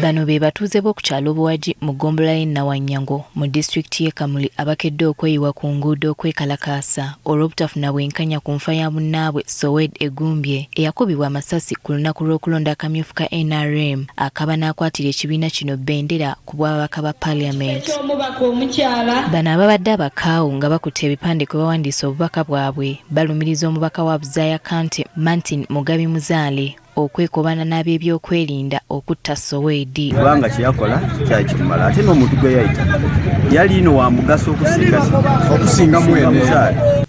Bano be batuuze b'oku kyalo Buwaji mu ggombolola y'e Nawanyango mu disitulikiti y'e Kamuli abakedde okweyiwa ku nguudo okwekalakaasa olw'obutafuna bwenkanya ku nfa ya munnaabwe Sowed Egumbye eyakubibwa amasasi ku lunaku lw'okulonda akamyufu ka NRM akaba n'akwatira ekibiina kino bbendera ku bw'ababaka ba Paalamenti. Bano ababadde abakaawu nga bakutte ebipande kwe bawandiisa obubaka bwabwe balumiriza omubaka wa Buzaaya County Martin Mugabi Muzaale okwekobana n'ab'ebyokwerinda okutta Sowed. Kubanga kyeyakola kyali kimala ate n'omuntu gwe yayita yali ino wa mugaso okusinga mwene.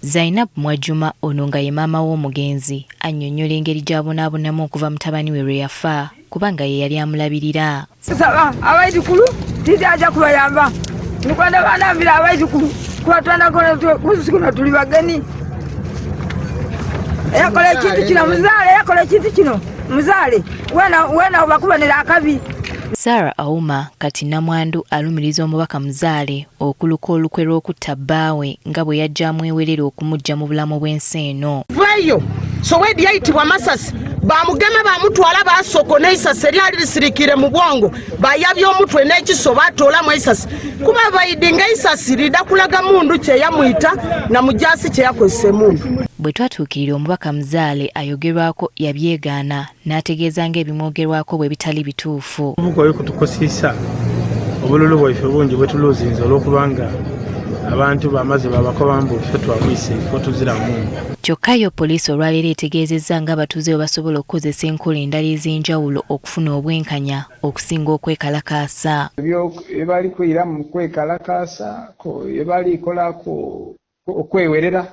Zainab Mwajuma ono nga ye maama w'omugenzi annyonnyola engeri gy'abonaabonamu okuva mutabani we lwe yafa kubanga ye yali amulabirira. Saba abayitukulu tijja kubayamba nikwenda banambira abayitukulu kubatwandako kusikuna tuli bageni yakola ekintu kino Muzaale yakola ekintu kino Muzaale wena obakubanira akabi. Sarah Auma kati namwandu alumiriza omubaka Muzaale okuluka olukwe lw'okutta bbaawe nga bwe yajja amwewerera okumujja mu bulamu bw'ensi eno. Vayo Sowed yayitibwa Masasi bamugema bamutwala basoko n'eisasi eryali lisirikire mu bwongo bayabya omutwe n'ekiso batoola mu eisasi kuba bayidinga eisasi lidakulaga mundu kyeyamuyita na mujasi kyeyakozesa emundu. Bwe twatuukirira omubaka Muzaale ayogerwako yabyegaana n'ategeeza ng'ebimwogerwako bwe bitali bituufu. Obukoye kutukosisa obululu bwaife bungi bwe tuluzinza olw'okubanga abantu bamaze babakobamba ffe twamwise ffe tuziramu. Kyokka yo poliisi olwaleero etegeezezza ng'abatuuze bwe basobola okukozesa enkola endala ez'enjawulo okufuna obwenkanya okusinga okwekalakaasa. Ebali kwira mu kwekalakaasa ebali kolako okwewerera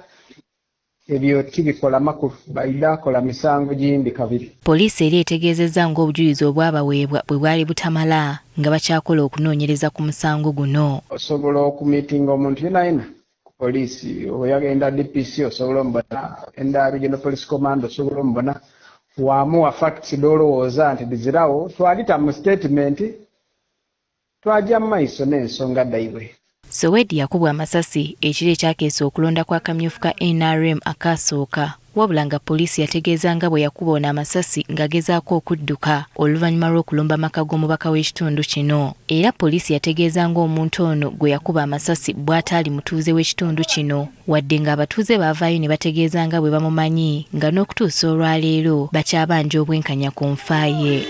ebyo tibikola makulu baida kola misango gindi kabiri. Poliisi eri etegeezezza ng'obujulizi obwabaweebwa bwe bwali butamala nga bakyakola okunoonyereza ku musango guno. Osobola okumitinga omuntu yenayina ku poliisi oyagenda DPC osobola omubona enda Regional Police Command osobola omubona wamuwa facts dolowooza nti dizirawo twalita mu statement twajja mu maiso n'ensonga ddayiwe. Sowed yakubwa amasasi ekiro ekyakeesa okulonda kwa kamyufu ka NRM akasooka wabula nga poliisi yategeeza nga bwe yakuba ono amasasi ng'agezaako okudduka oluvannyuma lw'okulumba amaka g'omubaka w'ekitundu kino. Era poliisi yategeeza ng'omuntu ono gwe yakuba amasasi bw'ataali mutuuze w'ekitundu kino wadde ng'abatuuze baavaayo ne bategeeza nga bwe bamumanyi nga n'okutuusa olwaleero bakyabanja obwenkanya ku nfa ye.